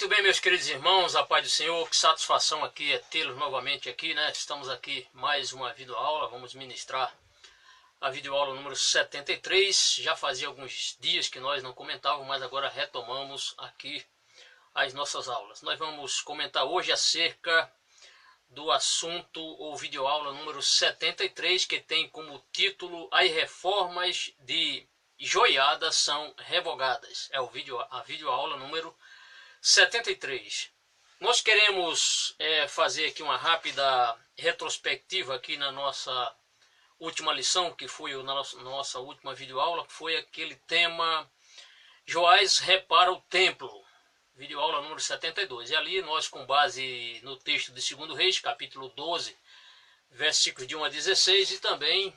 Muito bem, meus queridos irmãos, a paz do Senhor, que satisfação aqui é tê-los novamente aqui, né? Estamos aqui mais uma videoaula, vamos ministrar a videoaula número 73. Já fazia alguns dias que nós não comentávamos, mas agora retomamos aqui as nossas aulas. Nós vamos comentar hoje acerca do assunto ou videoaula número 73, que tem como título As reformas de Joiada são revogadas. É a videoaula número 73. Nós queremos fazer aqui uma rápida retrospectiva aqui na nossa última lição, que foi na nossa última videoaula, que foi aquele tema Joás repara o templo, videoaula número 72. E ali nós, com base no texto de 2 Reis, capítulo 12, versículos de 1 a 16, e também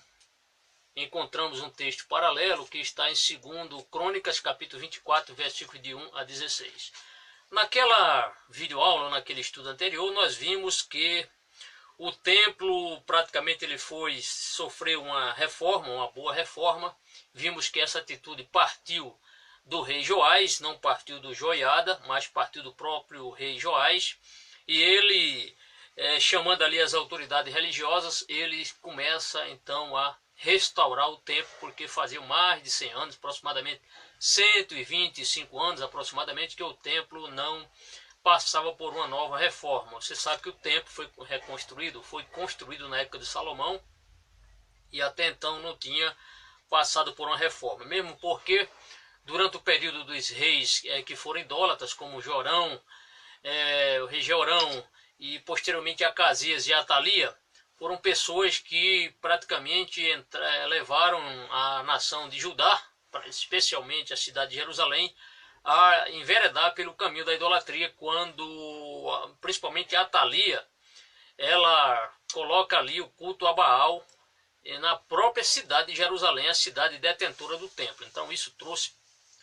encontramos um texto paralelo que está em 2 Crônicas, capítulo 24, versículos de 1 a 16. Naquela videoaula, naquele estudo anterior, nós vimos que o templo praticamente ele sofreu uma reforma, uma boa reforma. Vimos que essa atitude partiu do rei Joás, não partiu do Joiada, mas partiu do próprio rei Joás. E ele, chamando ali as autoridades religiosas, ele começa então a restaurar o templo, porque fazia mais de 100 anos, aproximadamente 125 anos aproximadamente, que o templo não passava por uma nova reforma. Você sabe que o templo foi construído na época de Salomão e até então não tinha passado por uma reforma, mesmo porque durante o período dos reis que foram idólatras, como Jorão, o rei Jorão e posteriormente Acasias e Atalia, foram pessoas que praticamente levaram a nação de Judá, especialmente a cidade de Jerusalém, a enveredar pelo caminho da idolatria, quando principalmente a Atalia, ela coloca ali o culto a Baal na própria cidade de Jerusalém, a cidade detentora do templo. Então isso trouxe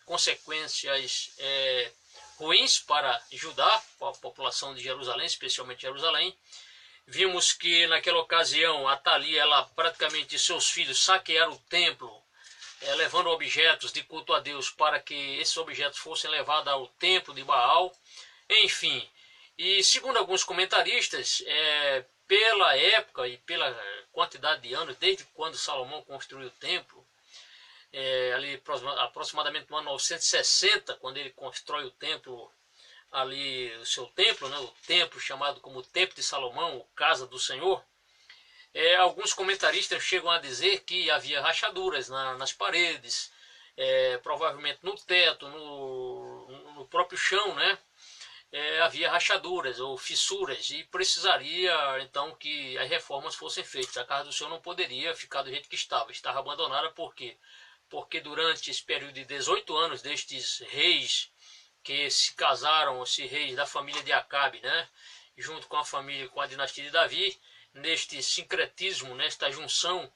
consequências ruins para Judá, para a população de Jerusalém, especialmente Jerusalém. Vimos que naquela ocasião a Atalia, ela praticamente seus filhos saquearam o templo, levando objetos de culto a Deus para que esses objetos fossem levados ao templo de Baal. Enfim, e segundo alguns comentaristas, pela época e pela quantidade de anos, desde quando Salomão construiu o templo, ali aproximadamente no ano 960, quando ele constrói o templo, ali o seu templo, né, o templo chamado como Templo de Salomão, o Casa do Senhor, alguns comentaristas chegam a dizer que havia rachaduras nas paredes, provavelmente no teto, no próprio chão, né? Havia rachaduras ou fissuras e precisaria então que as reformas fossem feitas. A Casa do Senhor não poderia ficar do jeito que estava abandonada. Por quê? Porque durante esse período de 18 anos destes reis que se casaram, esses reis da família de Acabe, né, junto com a dinastia de Davi, neste sincretismo, nesta junção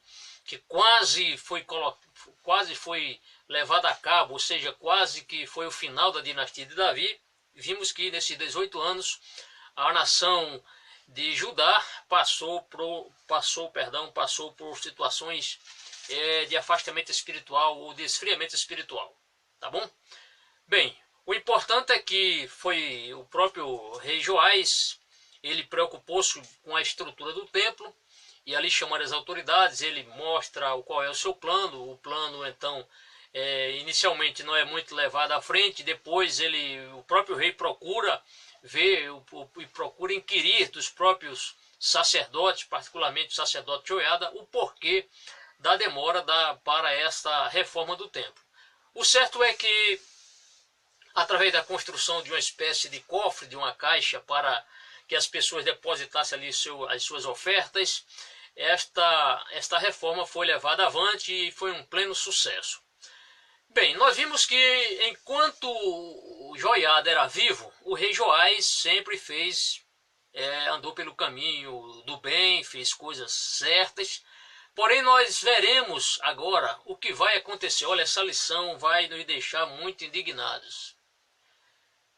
que quase foi levada a cabo, ou seja, quase que foi o final da dinastia de Davi. Vimos que nesses 18 anos a nação de Judá passou por situações de afastamento espiritual ou de esfriamento espiritual, tá bom? Bem, o importante é que foi o próprio rei Joás, ele preocupou-se com a estrutura do templo, e ali chamando as autoridades, ele mostra qual é o seu plano. O plano, então, inicialmente não é muito levado à frente, depois o próprio rei procura ver e procura inquirir dos próprios sacerdotes, particularmente o sacerdote Joiada, o porquê da demora para esta reforma do templo. O certo é que, através da construção de uma espécie de cofre, de uma caixa, para que as pessoas depositassem ali as suas ofertas, esta reforma foi levada avante e foi um pleno sucesso. Bem, nós vimos que enquanto o Joiada era vivo, o rei Joás sempre andou pelo caminho do bem, fez coisas certas. Porém, nós veremos agora o que vai acontecer. Olha, essa lição vai nos deixar muito indignados.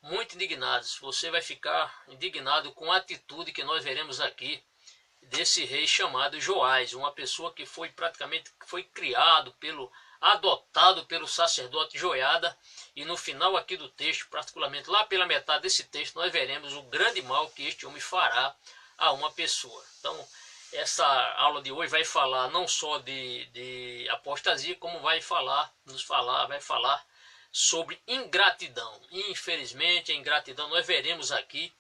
Muito indignados. Você vai ficar indignado com a atitude que nós veremos aqui desse rei chamado Joás, uma pessoa que foi criado pelo adotado pelo sacerdote Joiada. E no final aqui do texto, particularmente lá pela metade desse texto, nós veremos o grande mal que este homem fará a uma pessoa. Então, essa aula de hoje vai falar não só de apostasia, como vai falar sobre ingratidão. Infelizmente, a ingratidão, nós veremos aqui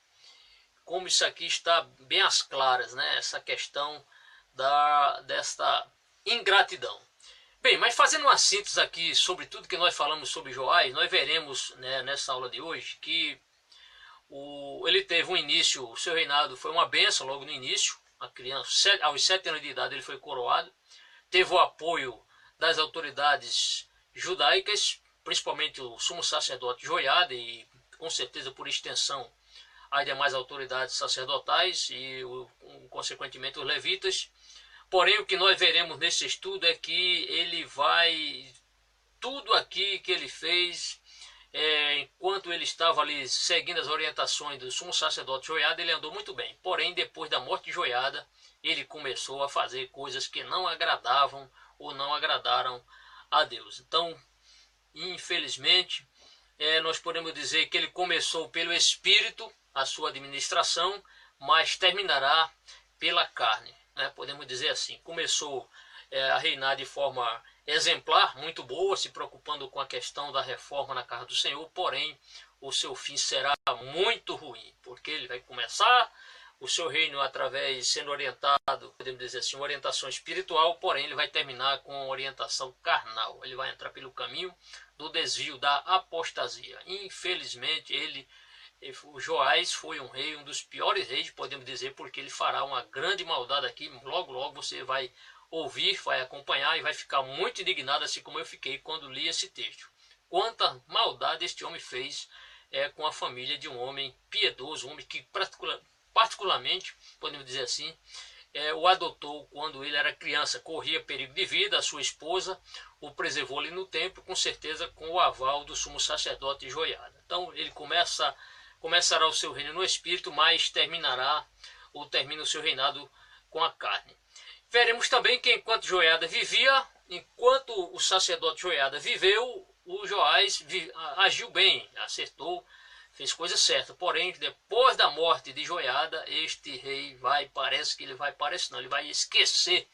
como isso aqui está bem às claras, né? Essa questão desta ingratidão. Bem, mas fazendo uma síntese aqui sobre tudo que nós falamos sobre Joás, nós veremos, né, nessa aula de hoje que ele teve um início, o seu reinado foi uma bênção logo no início. A criança, aos 7 anos de idade ele foi coroado, teve o apoio das autoridades judaicas, principalmente o sumo sacerdote Joiada e com certeza por extensão as demais autoridades sacerdotais e consequentemente os levitas. Porém, o que nós veremos nesse estudo é que ele vai, tudo aqui que ele fez, enquanto ele estava ali seguindo as orientações do sumo sacerdote Joiada, ele andou muito bem. Porém, depois da morte de Joiada, ele começou a fazer coisas que não agradavam ou não agradaram a Deus. Então, infelizmente, nós podemos dizer que ele começou pelo Espírito a sua administração, mas terminará pela carne. Podemos dizer assim, começou a reinar de forma exemplar, muito boa, se preocupando com a questão da reforma na casa do Senhor, porém o seu fim será muito ruim, porque ele vai começar o seu reino através, sendo orientado, podemos dizer assim, uma orientação espiritual, porém ele vai terminar com uma orientação carnal, ele vai entrar pelo caminho do desvio, da apostasia. Infelizmente o Joás foi um rei, um dos piores reis, podemos dizer, porque ele fará uma grande maldade aqui. Logo, logo você vai ouvir, vai acompanhar e vai ficar muito indignado, assim como eu fiquei quando li esse texto. Quanta maldade este homem fez com a família de um homem piedoso, um homem que particularmente, podemos dizer assim, o adotou quando ele era criança, corria perigo de vida, a sua esposa o preservou ali no templo, com certeza com o aval do sumo sacerdote Joiada. Então ele começará o seu reino no espírito, mas termina o seu reinado com a carne. Veremos também que enquanto Joiada vivia, enquanto o sacerdote Joiada viveu, o Joás agiu bem, acertou, fez coisa certa. Porém, depois da morte de Joiada, este rei ele vai esquecer,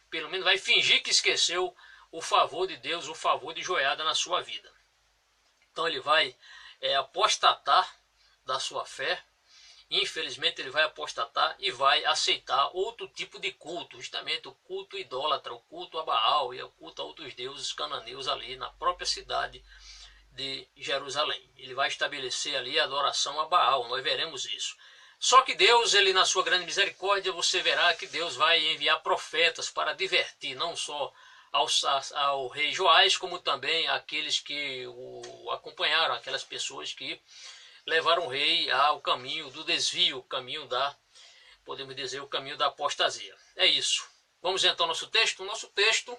pelo menos vai fingir que esqueceu o favor de Deus, o favor de Joiada na sua vida. Então ele vai apostatar da sua fé, infelizmente ele vai apostatar e vai aceitar outro tipo de culto, justamente o culto idólatra, o culto a Baal e o culto a outros deuses cananeus ali na própria cidade de Jerusalém. Ele vai estabelecer ali a adoração a Baal, nós veremos isso. Só que Deus, ele na sua grande misericórdia, você verá que Deus vai enviar profetas para divertir não só ao rei Joás, como também aqueles que o acompanharam, aquelas pessoas que levaram o rei ao caminho do desvio, o caminho podemos dizer, o caminho da apostasia. É isso. Vamos então ao nosso texto. O nosso texto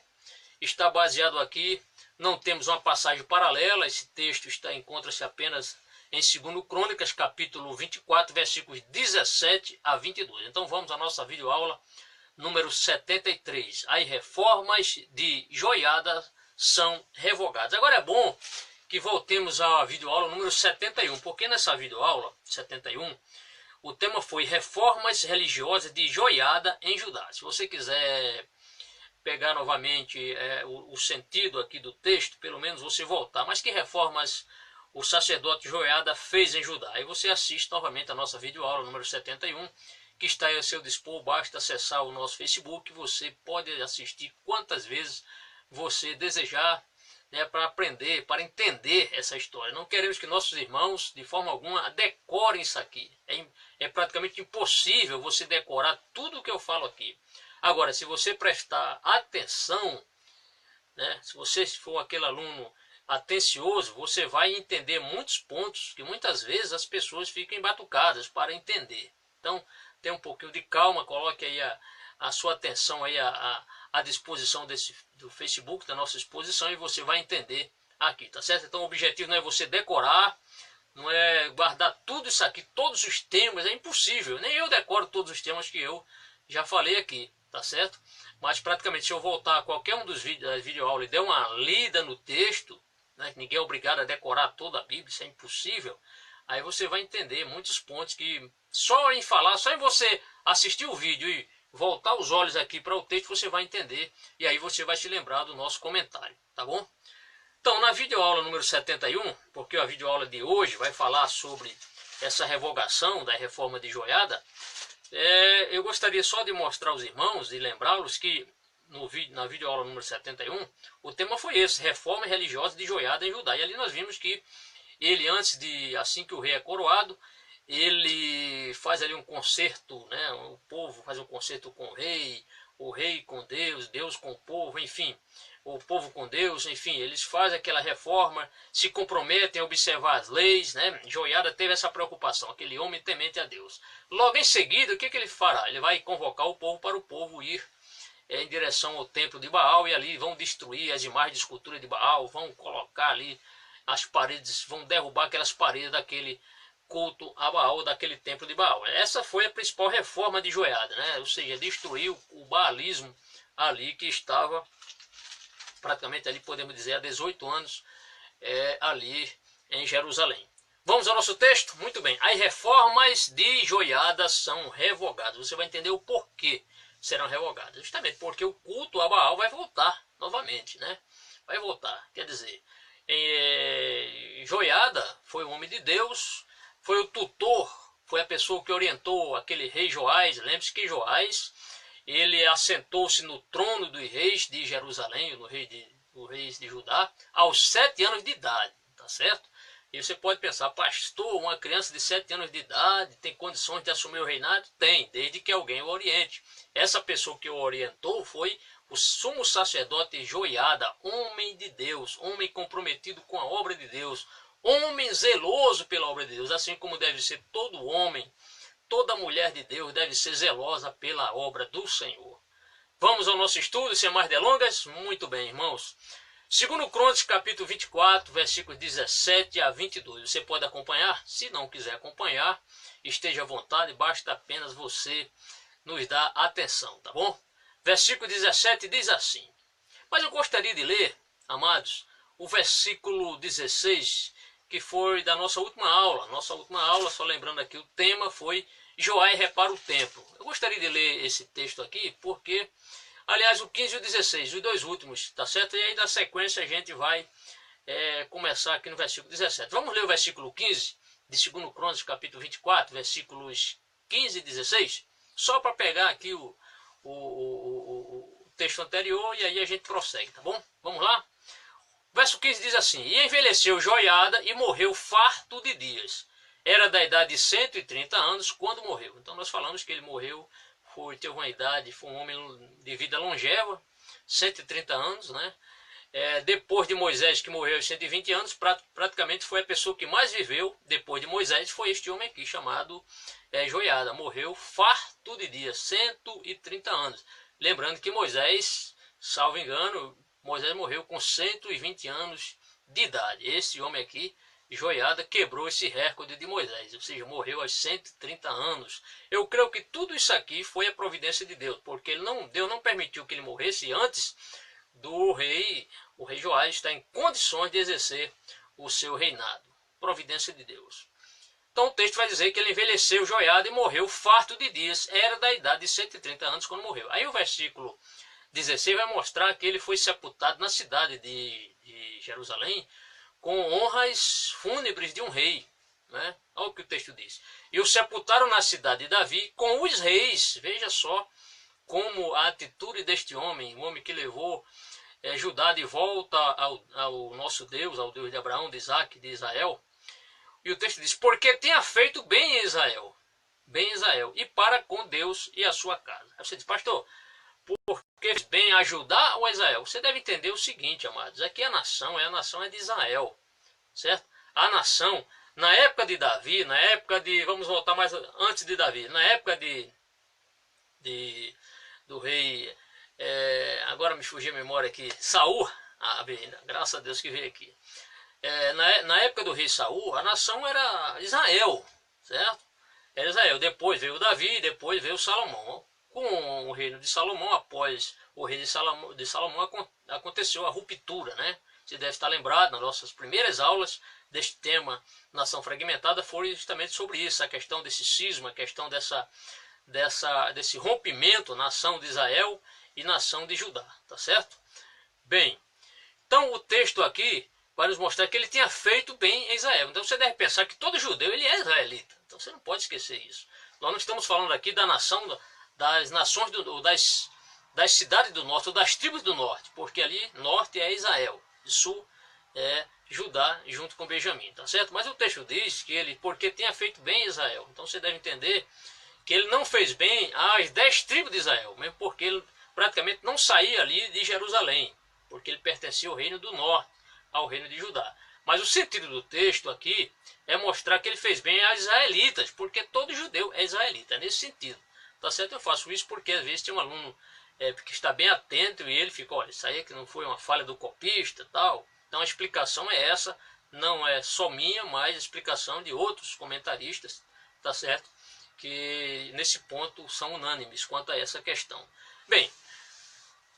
está baseado aqui, não temos uma passagem paralela, esse texto encontra-se apenas em 2 Crônicas, capítulo 24, versículos 17 a 22. Então vamos à nossa videoaula número 73. As reformas de Joiada são revogadas. Agora é bom que voltemos à videoaula número 71, porque nessa videoaula 71 o tema foi reformas religiosas de Joiada em Judá. Se você quiser pegar novamente o sentido aqui do texto, pelo menos você voltar. Mas que reformas o sacerdote Joiada fez em Judá? Aí você assiste novamente a nossa videoaula número 71, que está aí a seu dispor. Basta acessar o nosso Facebook, você pode assistir quantas vezes você desejar, para aprender, para entender essa história. Não queremos que nossos irmãos, de forma alguma, decorem isso aqui. É praticamente impossível você decorar tudo o que eu falo aqui. Agora, se você prestar atenção, se você for aquele aluno atencioso, você vai entender muitos pontos que muitas vezes as pessoas ficam embatucadas para entender. Então, tenha um pouquinho de calma, coloque aí a sua atenção aí à disposição do Facebook, da nossa exposição, e você vai entender aqui, tá certo? Então o objetivo não é você decorar, não é guardar tudo isso aqui, todos os temas, é impossível. Nem eu decoro todos os temas que eu já falei aqui. tá certo? Mas praticamente se eu voltar a qualquer um dos vídeos da videoaula e der uma lida no texto, né, ninguém é obrigado a decorar toda a Bíblia, isso é impossível, aí você vai entender muitos pontos que só em falar, só em você assistir o vídeo e voltar os olhos aqui para o texto, você vai entender, e aí você vai se lembrar do nosso comentário, tá bom? Então, na videoaula número 71, porque a videoaula de hoje vai falar sobre essa revogação da reforma de Joiada, eu gostaria só de mostrar aos irmãos e lembrá-los que na videoaula número 71, o tema foi esse, reforma religiosa de Joiada em Judá. E ali nós vimos que ele, assim que o rei é coroado, ele faz ali um concerto, né? O povo faz um concerto com o rei com Deus, Deus com o povo, enfim, o povo com Deus, enfim, eles fazem aquela reforma, se comprometem a observar as leis, né? Joiada teve essa preocupação, aquele homem temente a Deus. Logo em seguida, o que ele fará? Ele vai convocar o povo para o povo ir em direção ao templo de Baal, e ali vão destruir as imagens de escultura de Baal, vão colocar ali as paredes, vão derrubar aquelas paredes daquele culto a Baal, daquele templo de Baal. Essa foi a principal reforma de Joiada, né? Ou seja, destruiu o baalismo ali que estava praticamente ali, podemos dizer, há 18 anos ali em Jerusalém. Vamos ao nosso texto? Muito bem. As reformas de Joiada são revogadas. Você vai entender o porquê serão revogadas. Justamente porque o culto a Baal vai voltar novamente, né? Vai voltar. Quer dizer, Joiada foi um homem de Deus, foi o tutor, foi a pessoa que orientou aquele rei Joás. Lembre-se que Joás, ele assentou-se no trono dos reis de Jerusalém, dos reis de Judá, aos 7 anos de idade, tá certo? E você pode pensar, pastor, uma criança de 7 anos de idade tem condições de assumir o reinado? Tem, desde que alguém o oriente. Essa pessoa que o orientou foi o sumo sacerdote Joiada, homem de Deus, homem comprometido com a obra de Deus, homem zeloso pela obra de Deus, assim como deve ser todo homem, toda mulher de Deus deve ser zelosa pela obra do Senhor. Vamos ao nosso estudo, sem mais delongas? Muito bem, irmãos. Segundo Crônicas, capítulo 24, versículos 17 a 22. Você pode acompanhar? Se não quiser acompanhar, esteja à vontade, basta apenas você nos dar atenção, tá bom? Versículo 17 diz assim. Mas eu gostaria de ler, amados, o versículo 16, que foi da nossa última aula. Nossa última aula, só lembrando aqui, o tema foi Joás repara o templo. Eu gostaria de ler esse texto aqui, porque, aliás, o 15 e o 16, os dois últimos, tá certo? E aí, da sequência, a gente vai começar aqui no versículo 17. Vamos ler o versículo 15 de 2 Crônicas, capítulo 24, versículos 15 e 16, só para pegar aqui o texto anterior, e aí a gente prossegue, tá bom? Vamos lá? Verso 15 diz assim: E envelheceu Joiada e morreu farto de dias. Era da idade de 130 anos quando morreu. Então nós falamos que ele morreu, teve uma idade, foi um homem de vida longeva, 130 anos, né? Depois de Moisés, que morreu aos 120 anos, praticamente foi a pessoa que mais viveu depois de Moisés, foi este homem aqui, chamado Joiada. Morreu farto de dias, 130 anos. Lembrando que Moisés, salvo engano, Moisés morreu com 120 anos de idade. Esse homem aqui, Joiada, quebrou esse recorde de Moisés, ou seja, morreu aos 130 anos. Eu creio que tudo isso aqui foi a providência de Deus, porque Deus não permitiu que ele morresse antes do rei, o rei Joás está em condições de exercer o seu reinado. Providência de Deus. Então o texto vai dizer que ele envelheceu Joiada e morreu farto de dias. Era da idade de 130 anos quando morreu. Aí o versículo 16 vai mostrar que ele foi sepultado na cidade de Jerusalém com honras fúnebres de um rei, né? Olha o que o texto diz. E o sepultaram na cidade de Davi com os reis. Veja só como a atitude deste homem, o homem que levou Judá de volta ao nosso Deus, ao Deus de Abraão, de Isaac, de Israel. E o texto diz, porque tenha feito bem em Israel, e para com Deus e a sua casa. Aí você diz, pastor, porque fez bem a Judá ou a Israel? Você deve entender o seguinte, amados, aqui a nação é de Israel, certo? A nação, na época de Davi, vamos voltar mais antes de Davi, na época do rei, agora me fugiu a memória aqui, Saul, graças a Deus que veio aqui. Na época do rei Saul, a nação era Israel, certo? Era Israel. Depois veio Davi, depois veio Salomão. Com o reino de Salomão, após o reino de Salomão aconteceu a ruptura, né? Você deve estar lembrado, nas nossas primeiras aulas deste tema, Nação Fragmentada, foi justamente sobre isso, a questão desse cisma, a questão desse rompimento, nação de Israel e nação de Judá, tá certo? Bem, então o texto aqui vai nos mostrar que ele tinha feito bem em Israel. Então você deve pensar que todo judeu ele é israelita. Então você não pode esquecer isso. Nós não estamos falando aqui da nação, das nações, das cidades do norte, ou das tribos do norte, porque ali norte é Israel, e sul é Judá, junto com Benjamim, tá certo? Mas o texto diz que ele, porque tinha feito bem em Israel. Então você deve entender que ele não fez bem às 10 tribos de Israel, mesmo porque ele praticamente não saía ali de Jerusalém, porque ele pertencia ao reino do norte, ao reino de Judá. Mas o sentido do texto aqui é mostrar que ele fez bem às israelitas, porque todo judeu é israelita, é nesse sentido. Tá certo? Eu faço isso porque às vezes tem um aluno que está bem atento e ele fica, olha, isso aí que não foi uma falha do copista tal. Então a explicação é essa, não é só minha, mas a explicação de outros comentaristas, tá certo? Que nesse ponto são unânimes quanto a essa questão. Bem,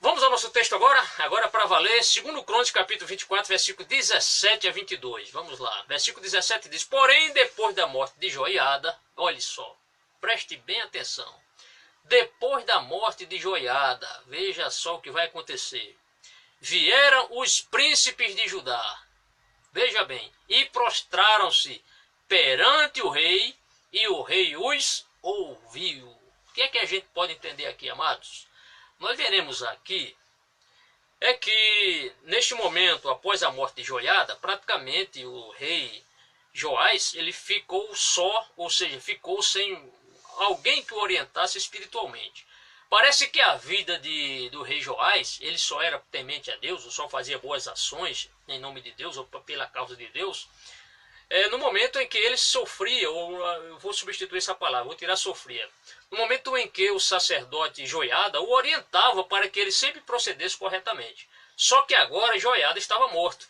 vamos ao nosso texto agora para valer, 2 Crônicas, capítulo 24, versículo 17 a 22. Vamos lá, versículo 17 diz, porém, depois da morte de Joiada, olhe só, preste bem atenção, depois da morte de Joiada, veja só o que vai acontecer, vieram os príncipes de Judá, veja bem, e prostraram-se perante o rei, e o rei os ouviu. O que é que a gente pode entender aqui, amados? Nós veremos aqui é que neste momento, após a morte de Joiada, praticamente o rei Joás, ele ficou só, ou seja, ficou sem alguém que o orientasse espiritualmente. Parece que a vida do rei Joás, ele só era temente a Deus, ou só fazia boas ações em nome de Deus, ou pela causa de Deus, no momento em que ele sofria, ou eu vou substituir essa palavra, vou tirar sofria, no momento em que o sacerdote Joiada o orientava para que ele sempre procedesse corretamente. Só que agora Joiada estava morto.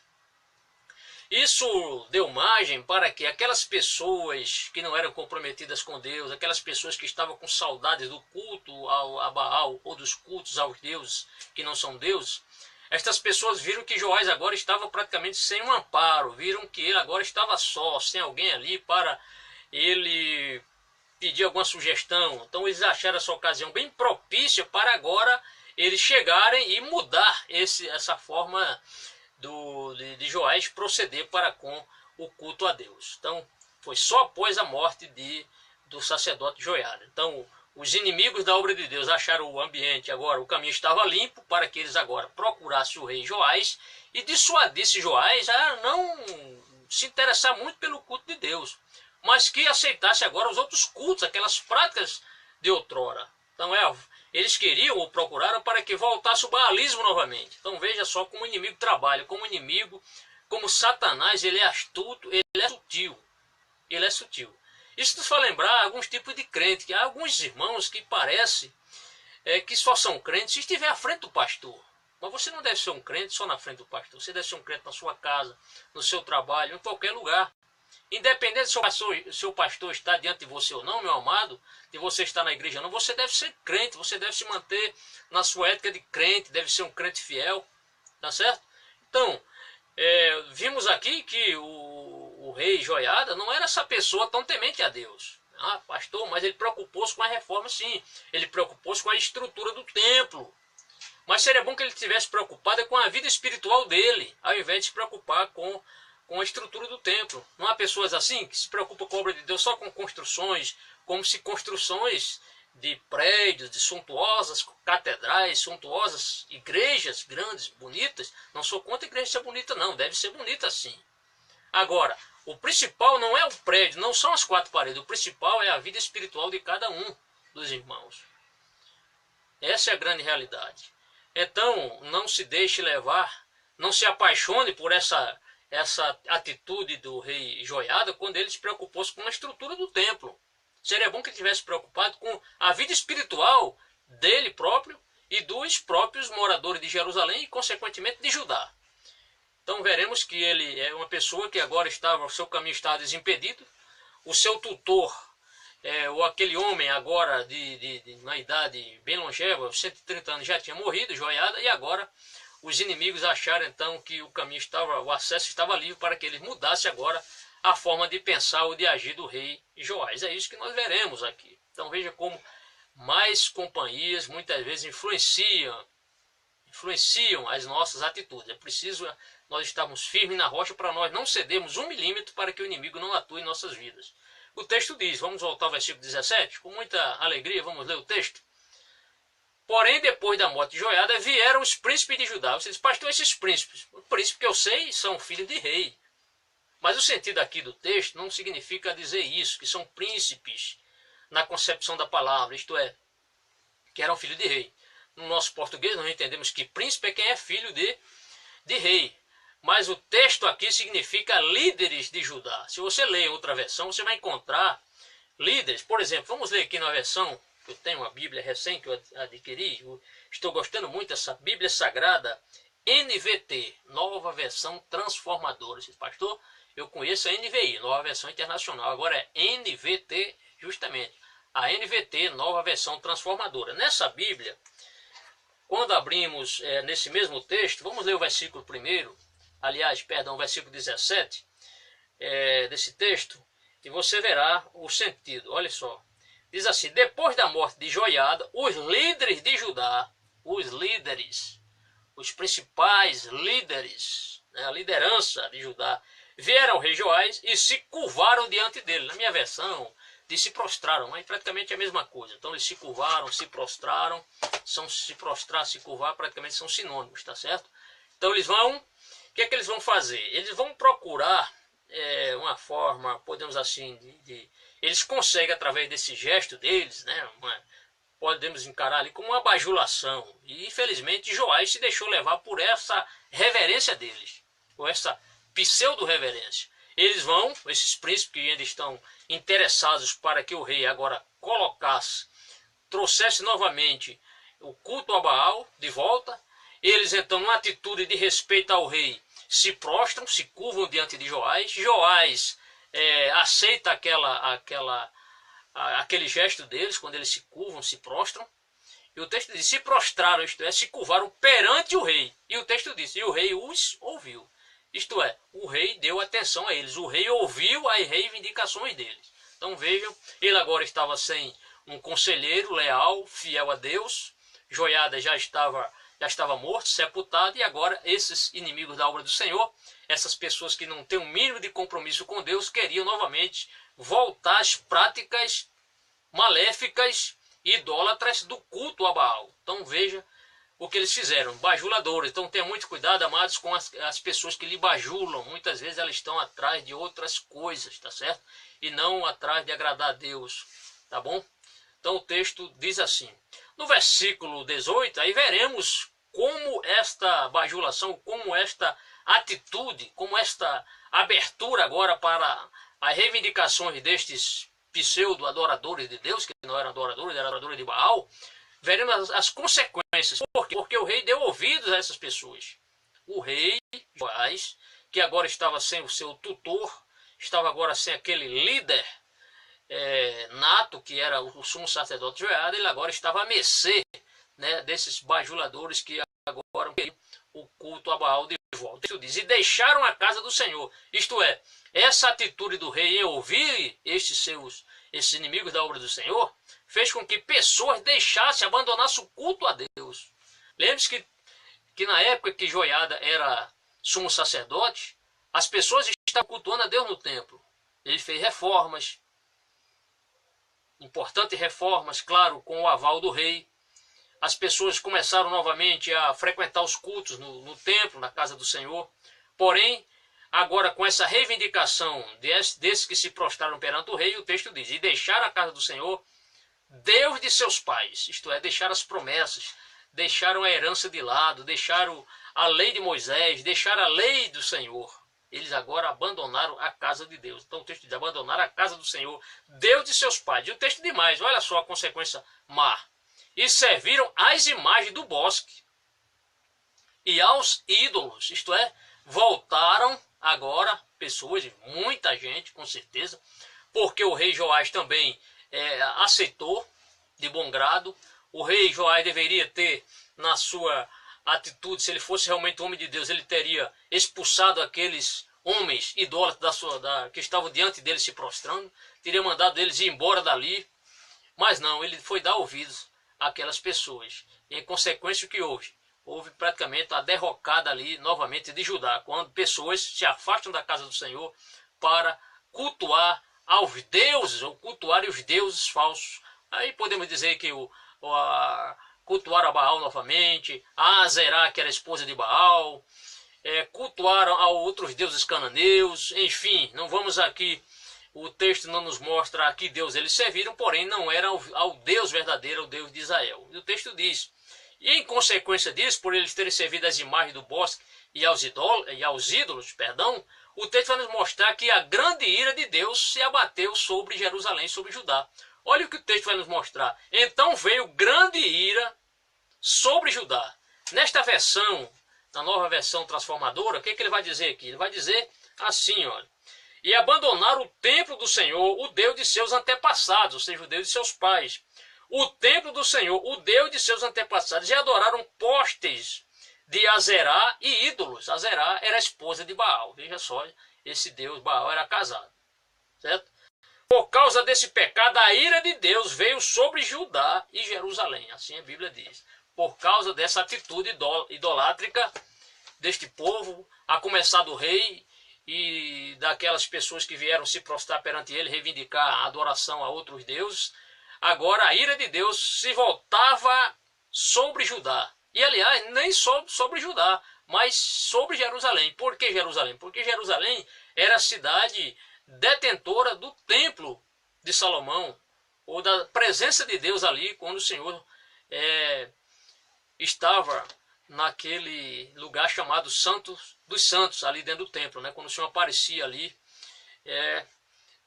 Isso deu margem para que aquelas pessoas que não eram comprometidas com Deus, aquelas pessoas que estavam com saudades do culto a Baal ou dos cultos aos deuses que não são deuses, estas pessoas viram que Joás agora estava praticamente sem um amparo, viram que ele agora estava só, sem alguém ali para ele pedir alguma sugestão. Então eles acharam essa ocasião bem propícia para agora eles chegarem e mudar essa forma de Joás proceder para com o culto a Deus. Então foi só após a morte do sacerdote Joiada. Então os inimigos da obra de Deus acharam o ambiente, agora o caminho estava limpo para que eles agora procurassem o rei Joás e dissuadisse Joás a não se interessar muito pelo culto de Deus, mas que aceitasse agora os outros cultos, aquelas práticas de outrora. Então eles queriam ou procuraram para que voltasse o baalismo novamente. Então veja só como o inimigo trabalha, como o inimigo, como Satanás, ele é astuto, ele é sutil. Ele é sutil. Isso nos faz lembrar alguns tipos de crente, que há alguns irmãos que parece que só são crentes se estiver à frente do pastor. Mas você não deve ser um crente só na frente do pastor. Você deve ser um crente na sua casa, no seu trabalho, em qualquer lugar. Independente se o seu pastor está diante de você ou não, meu amado, de você estar na igreja ou não, você deve ser crente, você deve se manter na sua ética de crente, deve ser um crente fiel, tá certo? Então, vimos aqui que o rei Joiada não era essa pessoa tão temente a Deus. Ah, pastor, mas ele preocupou-se com a reforma, sim. Ele preocupou-se com a estrutura do templo. Mas seria bom que ele estivesse preocupado com a vida espiritual dele, ao invés de se preocupar com a estrutura do templo. Não há pessoas assim que se preocupam com a obra de Deus só com construções, como se construções de prédios, de suntuosas catedrais, suntuosas igrejas grandes, bonitas. Não sou contra a igreja ser bonita, não. Deve ser bonita sim. Agora, o principal não é o prédio, não são as 4 paredes. O principal é a vida espiritual de cada um dos irmãos. Essa é a grande realidade. Então, não se deixe levar, não se apaixone por essa atitude do rei Joiada quando ele se preocupou com a estrutura do templo. Seria bom que ele tivesse preocupado com a vida espiritual dele próprio e dos próprios moradores de Jerusalém e, consequentemente, de Judá. Então veremos que ele é uma pessoa que agora o seu caminho estava desimpedido, o seu tutor ou aquele homem agora na idade bem longeva, 130 anos, já tinha morrido, Joiada, e agora os inimigos acharam então que o acesso estava livre para que eles mudassem agora a forma de pensar ou de agir do rei Joás. É isso que nós veremos aqui. Então veja como mais companhias muitas vezes influenciam as nossas atitudes. É preciso nós estarmos firmes na rocha para nós não cedermos 1 milímetro para que o inimigo não atue em nossas vidas. O texto diz, vamos voltar ao versículo 17, com muita alegria, vamos ler o texto. Porém, depois da morte de Joiada, vieram os príncipes de Judá. Você diz, pastor, esses príncipes, o príncipe que eu sei são filhos de rei. Mas o sentido aqui do texto não significa dizer isso, que são príncipes na concepção da palavra, isto é, que eram filhos de rei. No nosso português, nós entendemos que príncipe é quem é filho de rei. Mas o texto aqui significa líderes de Judá. Se você ler em outra versão, você vai encontrar líderes. Por exemplo, vamos ler aqui na versão, eu tenho uma Bíblia recém que eu adquiri, estou gostando muito dessa Bíblia Sagrada, NVT, Nova Versão Transformadora. Pastor, eu conheço a NVI, Nova Versão Internacional, agora é NVT justamente. A NVT, Nova Versão Transformadora. Nessa Bíblia, quando abrimos nesse mesmo texto, vamos ler o versículo 1º, o versículo 17 desse texto, e você verá o sentido. Olha só, diz assim, depois da morte de Joiada, os líderes de Judá, os principais líderes, a liderança de Judá, vieram ao rei Joás e se curvaram diante dele. Na minha versão, diz se prostraram, mas praticamente é a mesma coisa. Então eles se curvaram, se prostraram, se prostrar, se curvar, praticamente são sinônimos, tá certo? Então eles vão, o que é que eles vão fazer? Eles vão procurar uma forma, podemos assim, eles conseguem através desse gesto deles, né, podemos encarar ali como uma bajulação. E infelizmente Joás se deixou levar por essa reverência deles, ou essa pseudo-reverência. Eles vão, esses príncipes que ainda estão interessados para que o rei agora trouxesse novamente o culto a Baal de volta. Eles então, numa atitude de respeito ao rei, se prostram, se curvam diante de Joás. Joás aceita aquele gesto deles, quando eles se curvam, se prostram. E o texto diz, se prostraram, isto é, se curvaram perante o rei. E o texto diz, e o rei os ouviu. Isto é, o rei deu atenção a eles, o rei ouviu as reivindicações deles. Então vejam, ele agora estava sem um conselheiro leal, fiel a Deus. Joiada já estava morto, sepultado, e agora esses inimigos da obra do Senhor, essas pessoas que não têm um mínimo de compromisso com Deus, queriam novamente voltar às práticas maléficas e idólatras do culto a Baal. Então veja o que eles fizeram, bajuladores. Então tenha muito cuidado, amados, com as pessoas que lhe bajulam. Muitas vezes elas estão atrás de outras coisas, tá certo? E não atrás de agradar a Deus, tá bom? Então o texto diz assim, no versículo 18, aí veremos como esta bajulação, como esta atitude, como esta abertura agora para as reivindicações destes pseudo-adoradores de Deus, que não eram adoradores, eram adoradores de Baal, veremos as consequências. Por quê? Porque o rei deu ouvidos a essas pessoas. O rei Joás, que agora estava sem o seu tutor, estava agora sem aquele líder nato, que era o sumo sacerdote Joiada, ele agora estava à mercê, né, desses bajuladores que agora queriam o culto a Baal de volta. Isso diz, e deixaram a casa do Senhor. Isto é, essa atitude do rei em ouvir esses inimigos da obra do Senhor, fez com que pessoas deixassem, abandonassem o culto a Deus. Lembre-se que na época que Joiada era sumo sacerdote, as pessoas estavam cultuando a Deus no templo. Ele fez reformas, importantes reformas, claro, com o aval do rei. As pessoas começaram novamente a frequentar os cultos no templo, na casa do Senhor. Porém, agora com essa reivindicação desses que se prostraram perante o rei, o texto diz, e deixaram a casa do Senhor, Deus de seus pais, isto é, deixaram as promessas, deixaram a herança de lado, deixaram a lei de Moisés, deixaram a lei do Senhor. Eles agora abandonaram a casa de Deus. Então o texto diz, abandonaram a casa do Senhor, Deus de seus pais. E o texto diz mais, olha só a consequência má. E serviram às imagens do bosque e aos ídolos, isto é, voltaram agora pessoas, muita gente com certeza, porque o rei Joás também aceitou de bom grado. O rei Joás deveria ter, na sua atitude, se ele fosse realmente homem de Deus, ele teria expulsado aqueles homens idólatras que estavam diante dele se prostrando, teria mandado eles ir embora dali, mas não, ele foi dar ouvidos àquelas pessoas. E em consequência o que houve? Houve praticamente a derrocada ali novamente de Judá, quando pessoas se afastam da casa do Senhor para cultuar aos deuses, ou cultuarem os deuses falsos. Aí podemos dizer que cultuaram a Baal novamente, a Azerá, que era a esposa de Baal, cultuaram a outros deuses cananeus, enfim, não vamos aqui, o texto não nos mostra a que Deus eles serviram, porém não era ao Deus verdadeiro, o Deus de Israel. E o texto diz, e em consequência disso, por eles terem servido as imagens do bosque e aos ídolos, o texto vai nos mostrar que a grande ira de Deus se abateu sobre Jerusalém, sobre Judá. Olha o que o texto vai nos mostrar. Então veio grande ira sobre Judá. Nesta versão, na nova versão transformadora, o que ele vai dizer aqui? Ele vai dizer assim, olha. E abandonaram o templo do Senhor, o Deus de seus antepassados, ou seja, o Deus de seus pais. O templo do Senhor, o Deus de seus antepassados, e adoraram postes de Azerá e ídolos. Azerá era a esposa de Baal. Veja só, esse Deus Baal era casado. Certo? Por causa desse pecado, a ira de Deus veio sobre Judá e Jerusalém. Assim a Bíblia diz. Por causa dessa atitude idolátrica deste povo, a começar do rei e daquelas pessoas que vieram se prostrar perante ele, reivindicar a adoração a outros deuses, agora a ira de Deus se voltava sobre Judá. E aliás, nem sobre Judá, mas sobre Jerusalém. Por que Jerusalém? Porque Jerusalém era a cidade detentora do templo de Salomão, ou da presença de Deus ali, quando o Senhor estava naquele lugar chamado Santo dos Santos, ali dentro do templo, né? Quando o Senhor aparecia ali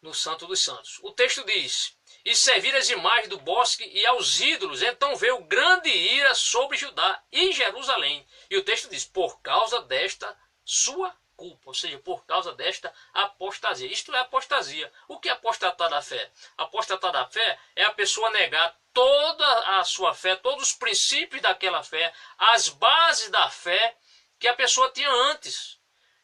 no Santo dos Santos. O texto diz, e serviram as imagens do bosque e aos ídolos, então veio grande ira sobre Judá e Jerusalém. E o texto diz, por causa desta sua culpa, ou seja, por causa desta apostasia. Isto é apostasia. O que é apostatar da fé? Apostatar da fé é a pessoa negar toda a sua fé, todos os princípios daquela fé, as bases da fé que a pessoa tinha antes.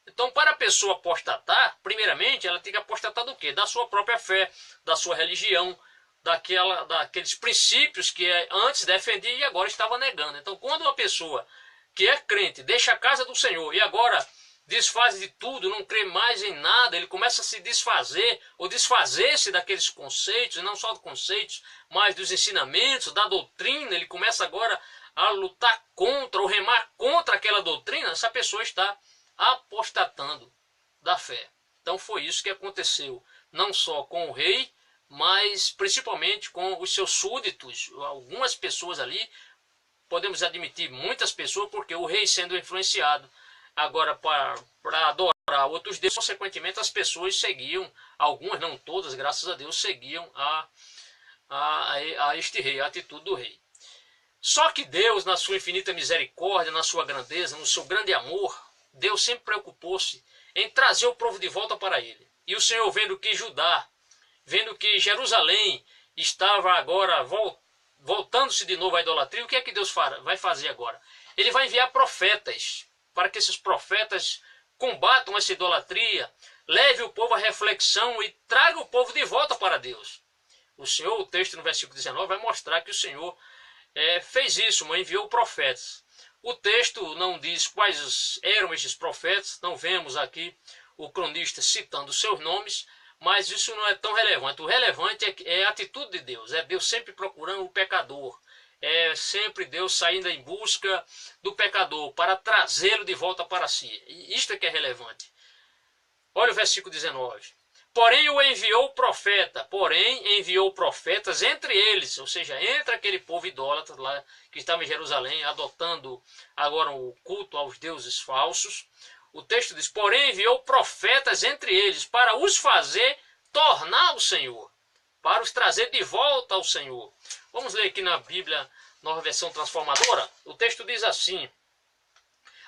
Então, para a pessoa apostatar, primeiramente, ela tem que apostatar do quê? Da sua própria fé, da sua religião, daqueles princípios que antes defendia e agora estava negando. Então, quando uma pessoa que é crente deixa a casa do Senhor e agora desfaz de tudo, não crê mais em nada, ele começa a se desfazer ou desfazer-se daqueles conceitos, e não só dos conceitos, mas dos ensinamentos, da doutrina, ele começa agora a lutar contra ou remar contra aquela doutrina, essa pessoa está apostatando da fé. Então foi isso que aconteceu, não só com o rei, mas principalmente com os seus súditos, algumas pessoas ali, podemos admitir muitas pessoas, porque o rei sendo influenciado agora para adorar outros deuses, consequentemente as pessoas seguiam, algumas, não todas, graças a Deus, seguiam a este rei, a atitude do rei. Só que Deus, na sua infinita misericórdia, na sua grandeza, no seu grande amor, Deus sempre preocupou-se em trazer o povo de volta para ele. E o Senhor, vendo que Judá, vendo que Jerusalém estava agora voltando-se de novo à idolatria, o que é que Deus vai fazer agora? Ele vai enviar profetas, para que esses profetas combatam essa idolatria, leve o povo à reflexão e traga o povo de volta para Deus. O Senhor, o texto no versículo 19, vai mostrar que o Senhor fez isso, enviou profetas. O texto não diz quais eram esses profetas, não vemos aqui o cronista citando seus nomes, mas isso não é tão relevante. O relevante é a atitude de Deus, é Deus sempre procurando o pecador, é sempre Deus saindo em busca do pecador para trazê-lo de volta para si. E isto é que é relevante. Olha o versículo 19. Porém enviou profetas entre eles, ou seja, entre aquele povo idólatra lá que estava em Jerusalém, adotando agora o culto aos deuses falsos. O texto diz, porém enviou profetas entre eles para os fazer tornar ao Senhor, para os trazer de volta ao Senhor. Vamos ler aqui na Bíblia, nova versão transformadora. O texto diz assim,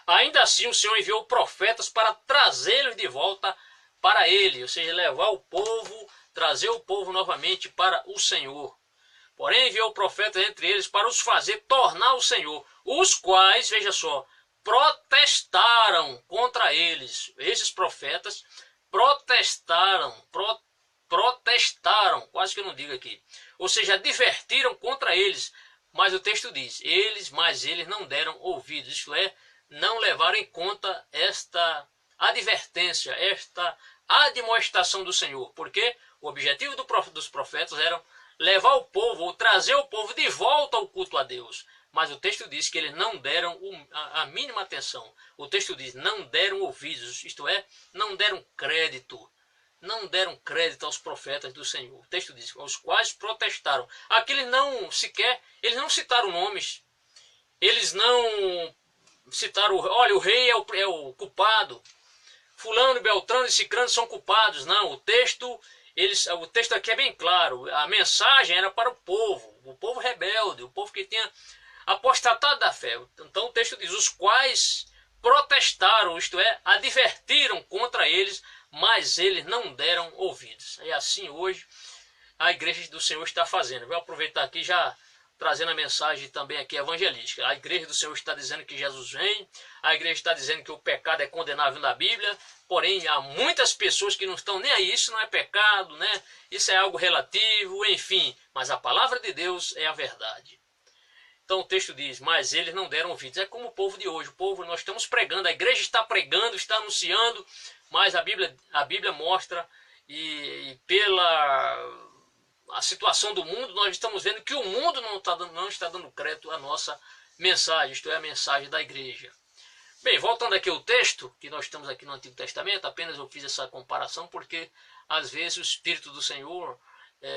ainda assim o Senhor enviou profetas para trazê-los de volta para ele, ou seja, levar o povo trazer o povo novamente para o Senhor. Porém enviou profetas entre eles para os fazer tornar o Senhor, os quais, veja só, protestaram contra eles. Esses profetas protestaram, quase que eu não digo aqui. Ou seja, advertiram contra eles. Mas o texto diz, mas eles não deram ouvidos, isto é, não levaram em conta esta advertência, esta admoestação do Senhor. Porque o objetivo dos profetas era levar o povo, ou trazer o povo de volta ao culto a Deus. Mas o texto diz que eles não deram a mínima atenção. O texto diz, não deram ouvidos, isto é, não deram crédito. Não deram crédito aos profetas do Senhor. O texto diz, os quais protestaram. Aqui eles não citaram nomes. Eles não citaram, olha, o rei é o culpado. Fulano, Beltrano e Cicrano são culpados. Não, o texto aqui é bem claro. A mensagem era para o povo rebelde, o povo que tinha apostatado da fé. Então o texto diz, os quais protestaram, isto é, advertiram contra eles, mas eles não deram ouvidos. É assim hoje a igreja do Senhor está fazendo. Vou aproveitar aqui já trazendo a mensagem também aqui evangelística. A igreja do Senhor está dizendo que Jesus vem, a igreja está dizendo que o pecado é condenável na Bíblia, porém há muitas pessoas que não estão nem aí, isso não é pecado, né? Isso é algo relativo, enfim, mas a palavra de Deus é a verdade. Então o texto diz, mas eles não deram ouvidos. É como o povo de hoje, nós estamos pregando, a igreja está pregando, está anunciando, mas a Bíblia mostra, e pela a situação do mundo, nós estamos vendo que o mundo não está dando crédito à nossa mensagem, isto é, a mensagem da igreja. Bem, voltando aqui ao texto, que nós estamos aqui no Antigo Testamento, apenas eu fiz essa comparação porque às vezes o Espírito do Senhor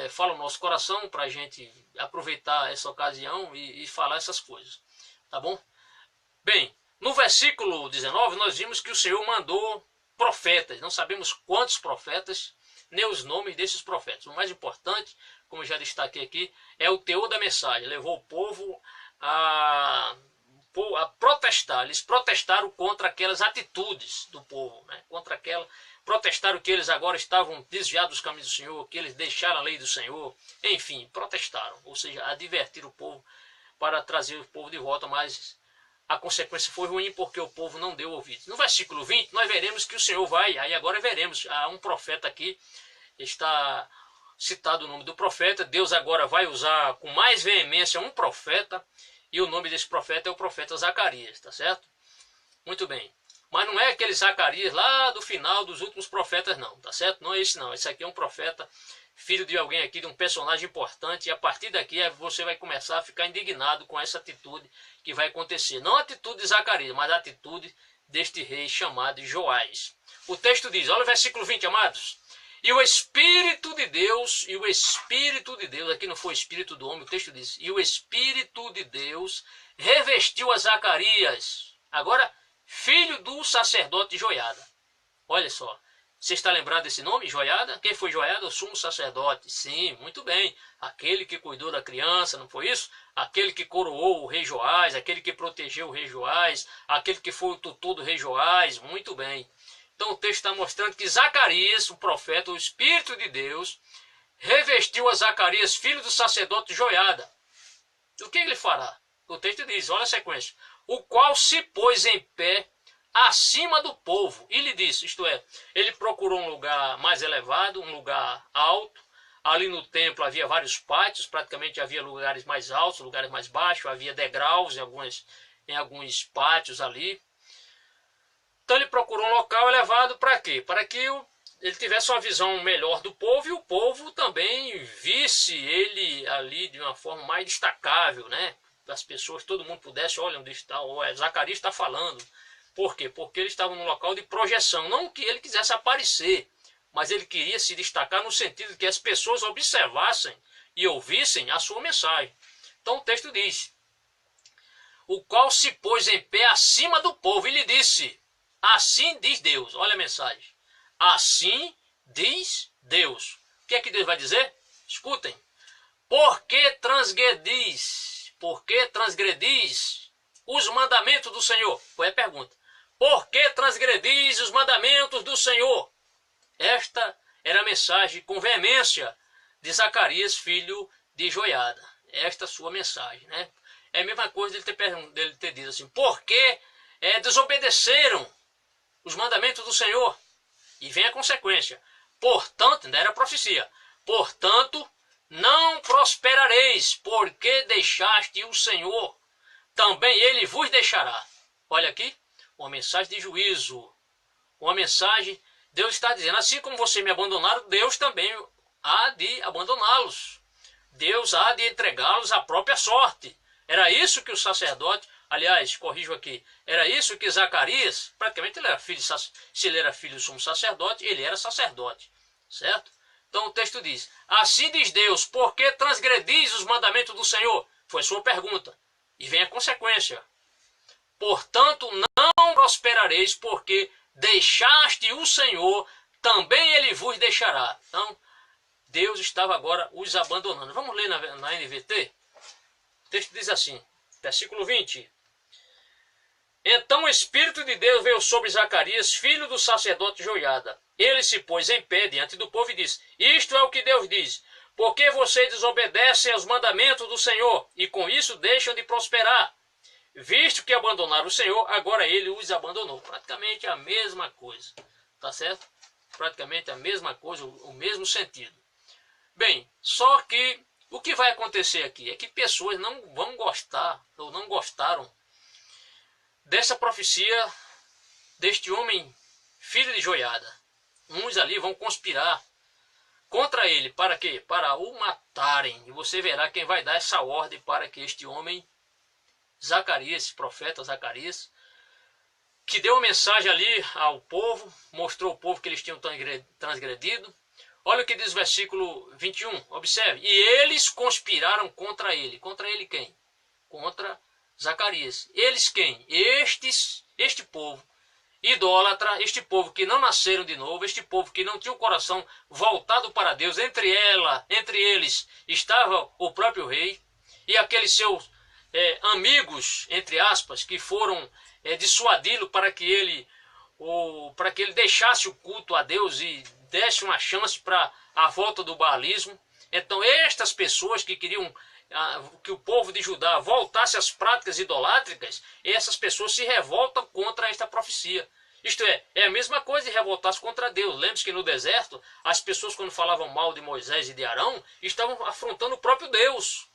fala no nosso coração para a gente aproveitar essa ocasião e falar essas coisas, tá bom? Bem, no versículo 19 nós vimos que o Senhor mandou profetas, não sabemos quantos profetas, nem os nomes desses profetas. O mais importante, como eu já destaquei aqui, é o teor da mensagem. Levou o povo a protestar. Eles protestaram contra aquelas atitudes do povo, né? Protestaram que eles agora estavam desviados dos caminhos do Senhor, que eles deixaram a lei do Senhor. Enfim, protestaram, ou seja, advertiram o povo para trazer o povo de volta, mas a consequência foi ruim porque o povo não deu ouvidos. No versículo 20, nós veremos que o Senhor vai, aí agora veremos, há um profeta aqui, está citado o nome do profeta, Deus agora vai usar com mais veemência um profeta, e o nome desse profeta é o profeta Zacarias, tá certo? Muito bem. Mas não é aquele Zacarias lá do final dos últimos profetas não, tá certo? Não é esse não, esse aqui é um profeta, filho de alguém aqui, de um personagem importante, e a partir daqui você vai começar a ficar indignado com essa atitude que vai acontecer. Não a atitude de Zacarias, mas a atitude deste rei chamado Joás. O texto diz, olha o versículo 20, amados. E o Espírito de Deus, aqui não foi o Espírito do homem, o texto diz, e o Espírito de Deus revestiu a Zacarias, agora filho do sacerdote Joiada. Olha só. Você está lembrado desse nome, Joiada? Quem foi Joiada? O sumo sacerdote. Sim, muito bem. Aquele que cuidou da criança, não foi isso? Aquele que coroou o rei Joás, aquele que protegeu o rei Joás, aquele que foi o tutor do rei Joás. Muito bem. Então o texto está mostrando que Zacarias, o profeta, o Espírito de Deus, revestiu a Zacarias, filho do sacerdote Joiada. O que ele fará? O texto diz, olha a sequência. O qual se pôs em pé acima do povo, e lhe disse, isto é, ele procurou um lugar mais elevado, um lugar alto. Ali no templo havia vários pátios, praticamente havia lugares mais altos, lugares mais baixos, havia degraus em alguns pátios ali. Então ele procurou um local elevado para quê? Para que ele tivesse uma visão melhor do povo, e o povo também visse ele ali de uma forma mais destacável, né? As pessoas, todo mundo pudesse, olha onde está, Zacarias está falando. Por quê? Porque ele estava num local de projeção. Não que ele quisesse aparecer, mas ele queria se destacar no sentido de que as pessoas observassem e ouvissem a sua mensagem. Então o texto diz, o qual se pôs em pé acima do povo e lhe disse, assim diz Deus. Olha a mensagem. Assim diz Deus. O que é que Deus vai dizer? Escutem. Por que transgredis os mandamentos do Senhor? Foi a pergunta. Por que transgredis os mandamentos do Senhor? Esta era a mensagem com veemência de Zacarias, filho de Joiada. Esta sua mensagem, né? É a mesma coisa dele ter dito assim, por que desobedeceram os mandamentos do Senhor? E vem a consequência. Portanto, ainda era profecia. Portanto, não prosperareis, porque deixaste o Senhor. Também ele vos deixará. Olha aqui, uma mensagem de juízo. Uma mensagem, Deus está dizendo, assim como você me abandonaram, Deus também há de abandoná-los. Deus há de entregá-los à própria sorte. Era isso que o sacerdote, aliás, corrijo aqui, era isso que Zacarias, praticamente ele era filho, se ele era filho do sumo sacerdote, ele era sacerdote, certo? Então o texto diz, assim diz Deus, por que transgredis os mandamentos do Senhor? Foi a sua pergunta. E vem a consequência. Portanto, não prosperareis, porque deixaste o Senhor, também ele vos deixará. Então, Deus estava agora os abandonando. Vamos ler na NVT? O texto diz assim, versículo 20. Então o Espírito de Deus veio sobre Zacarias, filho do sacerdote Joiada. Ele se pôs em pé diante do povo e disse, isto é o que Deus diz, porque vocês desobedecem aos mandamentos do Senhor, e com isso deixam de prosperar. Visto que abandonaram o Senhor, agora ele os abandonou. Praticamente a mesma coisa, tá certo? Praticamente a mesma coisa, o mesmo sentido. Bem, só que o que vai acontecer aqui é que pessoas não vão gostar, ou não gostaram, dessa profecia deste homem, filho de Joiada. Uns ali vão conspirar contra ele, para quê? Para o matarem. E você verá quem vai dar essa ordem para que este homem, Zacarias, esse profeta Zacarias, que deu uma mensagem ali ao povo, mostrou ao povo que eles tinham transgredido. Olha o que diz o versículo 21, observe. E eles conspiraram contra ele. Contra ele quem? Contra Zacarias. Eles quem? Este povo idólatra, este povo que não nasceram de novo, este povo que não tinha o coração voltado para Deus. Entre eles estava o próprio rei e aqueles seus amigos, entre aspas, que foram dissuadi-lo para que ele deixasse o culto a Deus e desse uma chance para a volta do baalismo. Então estas pessoas que queriam que o povo de Judá voltasse às práticas idolátricas, essas pessoas se revoltam contra esta profecia. Isto é a mesma coisa de revoltar-se contra Deus. Lembre-se que no deserto, as pessoas quando falavam mal de Moisés e de Arão, estavam afrontando o próprio Deus.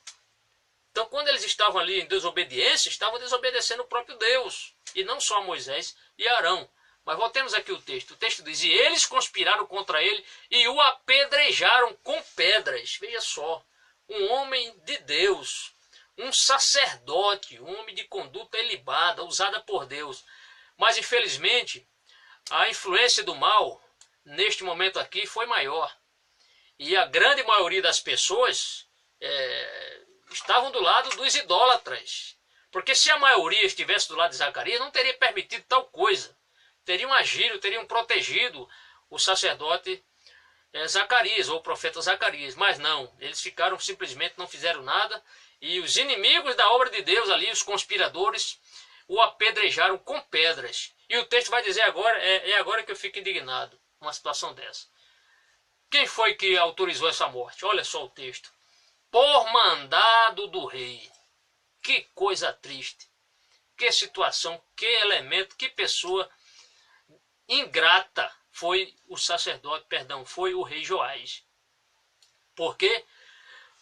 Então quando eles estavam ali em desobediência, estavam desobedecendo o próprio Deus. E não só a Moisés e Arão. Mas voltemos aqui ao texto. O texto diz, e eles conspiraram contra ele e o apedrejaram com pedras. Veja só, um homem de Deus, um sacerdote, um homem de conduta ilibada, usada por Deus. Mas infelizmente, a influência do mal, neste momento aqui, foi maior. E a grande maioria das pessoas estavam do lado dos idólatras. Porque se a maioria estivesse do lado de Zacarias, não teria permitido tal coisa. Teriam agido, teriam protegido o sacerdote Zacarias, ou o profeta Zacarias. Mas não, eles ficaram simplesmente, não fizeram nada. E os inimigos da obra de Deus ali, os conspiradores, o apedrejaram com pedras. E o texto vai dizer agora, é agora que eu fico indignado, uma situação dessa. Quem foi que autorizou essa morte? Olha só o texto. Por mandado do rei. Que coisa triste. Que situação, que elemento, que pessoa ingrata foi o sacerdote, foi o rei Joás. Por quê?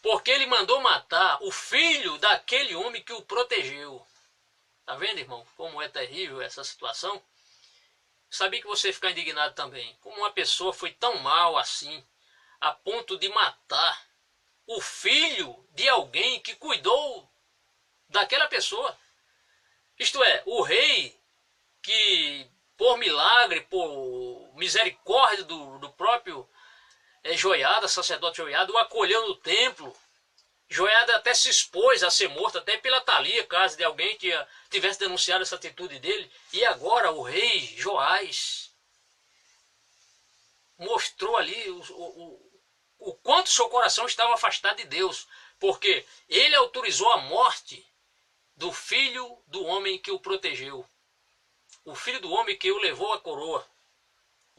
Porque ele mandou matar o filho daquele homem que o protegeu. Tá vendo, irmão, como é terrível essa situação? Sabia que você fica indignado também. Como uma pessoa foi tão mal assim, a ponto de matar o filho de alguém que cuidou daquela pessoa. Isto é, o rei que, por milagre, por misericórdia do próprio Joiada, sacerdote Joiada, o acolheu no templo. Joiada até se expôs a ser morto, até pela Thalia, caso de alguém que tivesse denunciado essa atitude dele. E agora o rei Joás mostrou ali o quanto seu coração estava afastado de Deus. Porque ele autorizou a morte do filho do homem que o protegeu. O filho do homem que o levou à coroa.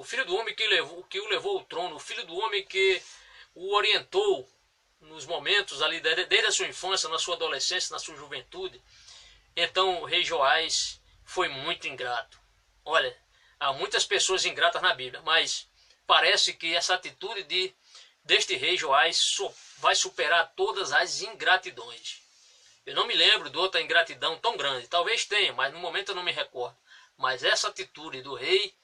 o filho do homem que o levou ao trono, o filho do homem que o orientou nos momentos ali, desde a sua infância, na sua adolescência, na sua juventude. Então o rei Joás foi muito ingrato. Olha, há muitas pessoas ingratas na Bíblia, mas parece que essa atitude deste rei Joás vai superar todas as ingratidões. Eu não me lembro de outra ingratidão tão grande. Talvez tenha, mas no momento eu não me recordo. Mas essa atitude do rei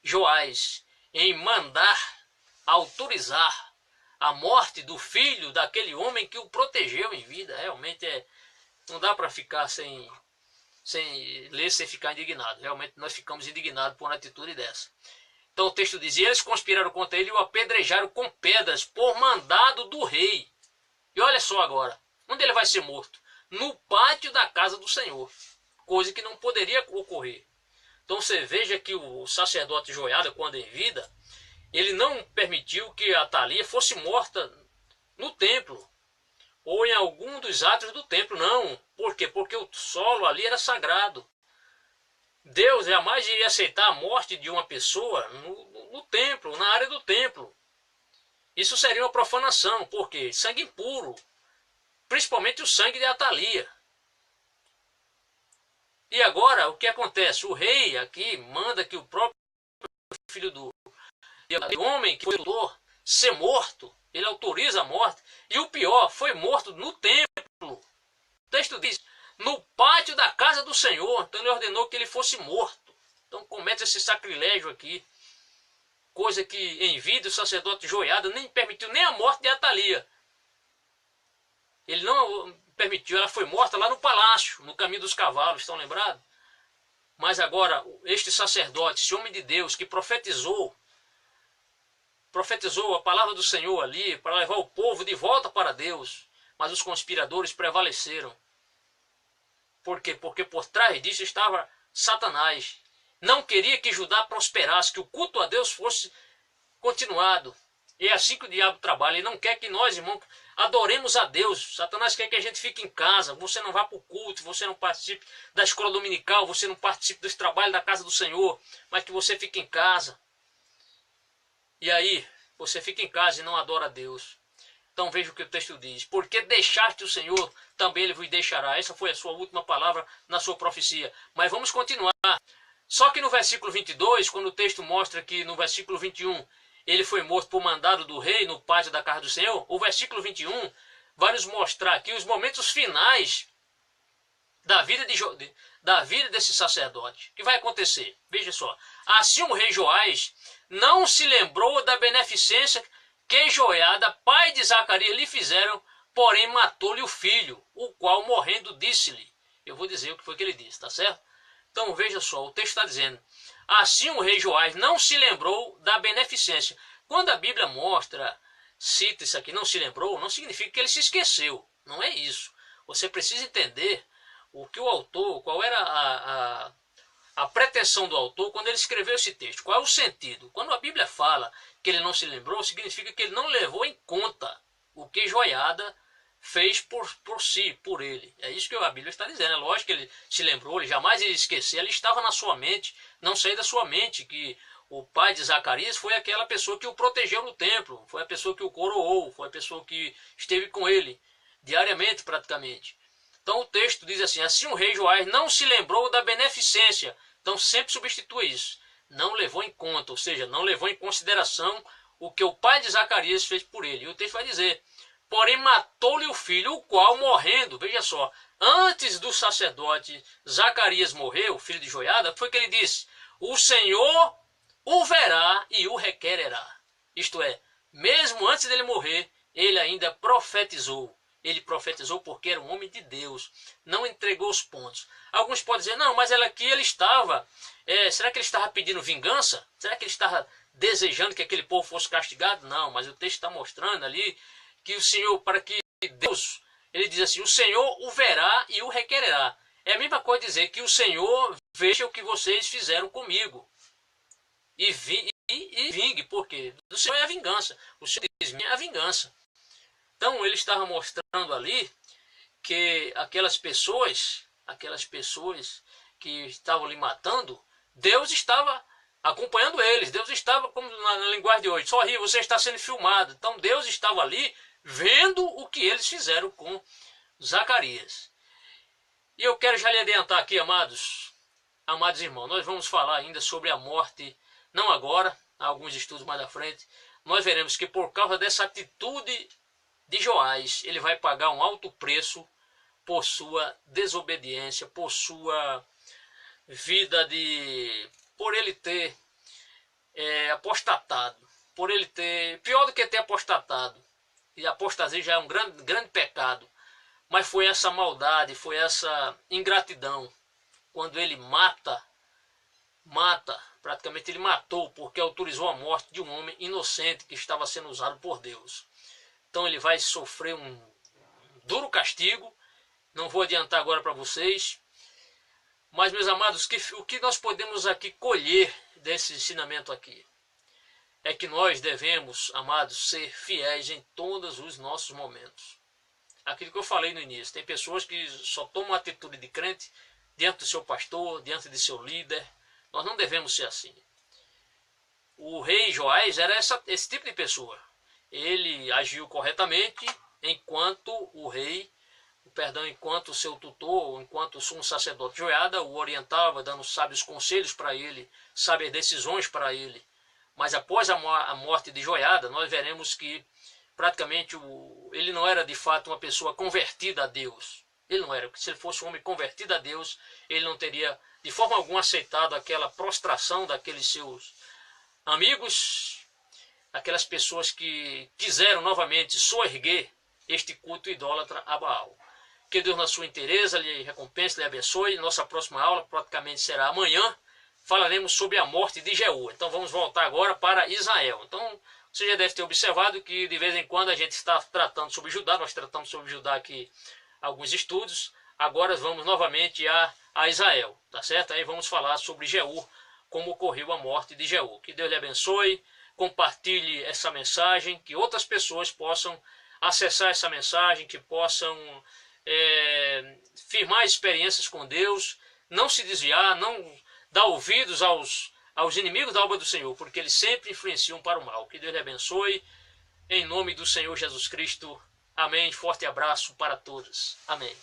Joás em mandar autorizar a morte do filho daquele homem que o protegeu em vida, realmente não dá para ficar sem ler, sem ficar indignado. Realmente nós ficamos indignados por uma atitude dessa. Então o texto diz: e eles conspiraram contra ele e o apedrejaram com pedras por mandado do rei. E olha só agora, onde ele vai ser morto? No pátio da casa do Senhor, coisa que não poderia ocorrer. Então você veja que o sacerdote Joiada, quando em vida, ele não permitiu que Atalia fosse morta no templo, ou em algum dos átrios do templo, não. Por quê? Porque o solo ali era sagrado. Deus jamais iria aceitar a morte de uma pessoa no templo, na área do templo. Isso seria uma profanação, porque sangue impuro, principalmente o sangue de Atalia. E agora, o que acontece? O rei aqui manda que o próprio filho do homem que foi o tutor ser morto, ele autoriza a morte, e o pior, foi morto no templo. O texto diz, no pátio da casa do Senhor. Então ele ordenou que ele fosse morto. Então comete esse sacrilégio aqui, coisa que em vida o sacerdote Joiada nem permitiu nem a morte de Atalia. Ele não permitiu, ela foi morta lá no palácio, no caminho dos cavalos, estão lembrados? Mas agora, este sacerdote, esse homem de Deus que profetizou a palavra do Senhor ali, para levar o povo de volta para Deus, mas os conspiradores prevaleceram. Por quê? Porque por trás disso estava Satanás. Não queria que Judá prosperasse, que o culto a Deus fosse continuado. E é assim que o diabo trabalha. Ele não quer que nós, irmãos, adoremos a Deus. Satanás quer que a gente fique em casa. Você não vá para o culto, você não participe da escola dominical, você não participe dos trabalhos da casa do Senhor, mas que você fique em casa. E aí, você fica em casa e não adora a Deus. Então veja o que o texto diz. Porque deixaste o Senhor, também Ele vos deixará. Essa foi a sua última palavra na sua profecia. Mas vamos continuar. Só que no versículo 22, quando o texto mostra que no versículo 21, ele foi morto por mandado do rei no pátio da casa do Senhor, o versículo 21 vai nos mostrar aqui os momentos finais da vida desse sacerdote. O que vai acontecer? Veja só. Assim o rei Joás não se lembrou da beneficência que Joiada, pai de Zacarias, lhe fizeram, porém matou-lhe o filho, o qual morrendo disse-lhe. Eu vou dizer o que foi que ele disse, tá certo? Então veja só, o texto está dizendo, assim o rei Joás não se lembrou da beneficência. Quando a Bíblia cita isso aqui, não se lembrou, não significa que ele se esqueceu. Não é isso. Você precisa entender o que o autor, qual era a pretensão do autor quando ele escreveu esse texto. Qual é o sentido? Quando a Bíblia fala que ele não se lembrou, significa que ele não levou em conta o que Joiada fez por si, por ele. É isso que a Bíblia está dizendo. É lógico que ele se lembrou, ele jamais ia esquecer, ele estava na sua mente, não saiu da sua mente que o pai de Zacarias foi aquela pessoa que o protegeu no templo, foi a pessoa que o coroou, foi a pessoa que esteve com ele diariamente praticamente. Então o texto diz assim, assim o rei Joás não se lembrou da beneficência. Então sempre substitui isso. Não levou em conta, ou seja, não levou em consideração o que o pai de Zacarias fez por ele. E o texto vai dizer, porém matou-lhe o filho, o qual morrendo, veja só, antes do sacerdote Zacarias morrer, o filho de Joiada, foi que ele disse, o Senhor o verá e o requererá. Isto é, mesmo antes dele morrer, ele ainda profetizou. Ele profetizou porque era um homem de Deus, não entregou os pontos. Alguns podem dizer, não, mas aqui ele estava, será que ele estava pedindo vingança? Será que ele estava desejando que aquele povo fosse castigado? Não, mas o texto está mostrando ali que o Senhor, para que Deus, ele diz assim, o Senhor o verá e o requererá. É a mesma coisa dizer que o Senhor veja o que vocês fizeram comigo. E vingue, porque do Senhor é a vingança. O Senhor diz, minha é a vingança. Então ele estava mostrando ali que aquelas pessoas que estavam lhe matando, Deus estava acompanhando eles. Deus estava, como na linguagem de hoje, sorri, você está sendo filmado. Então Deus estava ali vendo o que eles fizeram com Zacarias. E eu quero já lhe adiantar aqui, amados irmãos, nós vamos falar ainda sobre a morte, não agora, há alguns estudos mais à frente. Nós veremos que por causa dessa atitude de Joás, ele vai pagar um alto preço por sua desobediência, por sua vida por ele ter apostatado, por ele ter, pior do que ter apostatado, e apostasia já é um grande pecado, mas foi essa maldade, foi essa ingratidão, quando ele praticamente ele matou, porque autorizou a morte de um homem inocente que estava sendo usado por Deus. Então ele vai sofrer um duro castigo. Não vou adiantar agora para vocês, mas, meus amados, o que nós podemos aqui colher desse ensinamento aqui é que nós devemos, amados, ser fiéis em todos os nossos momentos. Aquilo que eu falei no início, tem pessoas que só tomam atitude de crente diante do seu pastor, diante de seu líder. Nós não devemos ser assim. O rei Joás era esse tipo de pessoa. Ele agiu corretamente enquanto enquanto o seu tutor, enquanto o sumo sacerdote Joiada o orientava, dando sábios conselhos para ele, sábias decisões para ele. Mas após a morte de Joiada, nós veremos que praticamente ele não era de fato uma pessoa convertida a Deus. Ele não era, porque se ele fosse um homem convertido a Deus, ele não teria de forma alguma aceitado aquela prostração daqueles seus amigos, aquelas pessoas que quiseram novamente soerguer este culto idólatra a Baal. Que Deus, na sua inteireza, lhe recompense, lhe abençoe. Nossa próxima aula praticamente será amanhã. Falaremos sobre a morte de Jeú. Então vamos voltar agora para Israel. Então você já deve ter observado que de vez em quando a gente está tratando sobre Judá. Nós tratamos sobre Judá aqui alguns estudos. Agora vamos novamente a Israel, tá certo? Aí vamos falar sobre Jeú, como ocorreu a morte de Jeú. Que Deus lhe abençoe. Compartilhe essa mensagem, que outras pessoas possam acessar essa mensagem, que possam firmar experiências com Deus, não se desviar, não dar ouvidos aos inimigos da obra do Senhor, porque eles sempre influenciam para o mal. Que Deus lhe abençoe, em nome do Senhor Jesus Cristo. Amém. Forte abraço para todos. Amém.